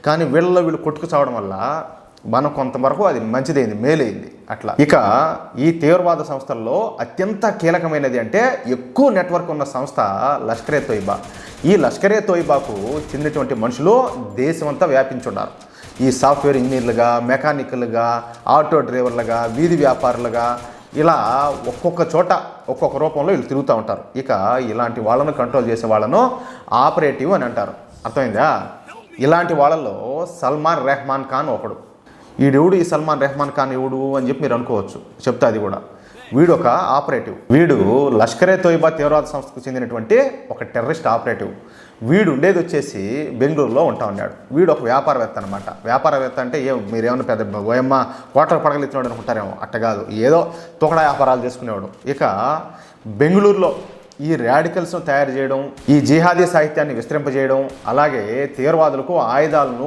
కానీ వీళ్ళలో వీళ్ళు కొట్టుకు చావడం వల్ల మనం కొంతవరకు అది మంచిదైంది, మేలైంది అట్లా. ఇక ఈ తీవ్రవాద సంస్థల్లో అత్యంత కీలకమైనది అంటే ఎక్కువ నెట్వర్క్ ఉన్న సంస్థ లష్కరే తోయిబా. ఈ లష్కరే తోయిబాకు చెందినటువంటి మనుషులు దేశమంతా వ్యాపించున్నారు. ఈ సాఫ్ట్వేర్ ఇంజనీర్లుగా, మెకానికల్గా, ఆటో డ్రైవర్లుగా, వీధి వ్యాపారులుగా, ఇలా ఒక్కొక్క చోట ఒక్కొక్క రూపంలో వీళ్ళు తిరుగుతూ ఉంటారు. ఇక ఇలాంటి వాళ్ళను కంట్రోల్ చేసే వాళ్ళను ఆపరేటివ్ అని అంటారు. అర్థమైందా? ఇలాంటి వాళ్ళలో సల్మాన్ రెహమాన్ ఖాన్ ఒకడు. వీడెవడు ఈ సల్మాన్ రెహమాన్ ఖాన్ ఎవడు అని చెప్పి మీరు అనుకోవచ్చు. చెప్తా అది కూడా. వీడు ఒక ఆపరేటివ్. వీడు లష్కరే తోయిబా తీవ్రవాద సంస్థకు చెందినటువంటి ఒక టెర్రరిస్ట్ ఆపరేటివ్. వీడు ఉండేది వచ్చేసి బెంగళూరులో ఉంటా ఉన్నాడు. వీడు ఒక వ్యాపారవేత్త అనమాట. వ్యాపారవేత్త అంటే మీరేమన్నా పెద్ద ఓయమ్మ కోట్ల పడగలిస్తున్నాడు అనుకుంటారేమో. అట్ట కాదు, ఏదో తొకడా వ్యాపారాలు చేసుకునేవాడు. ఇక బెంగళూరులో ఈ రాడికల్స్ను తయారు చేయడం, ఈ జిహాదీ సాహిత్యాన్ని విస్తరింపజేయడం, అలాగే తీవ్రవాదులకు ఆయుధాలను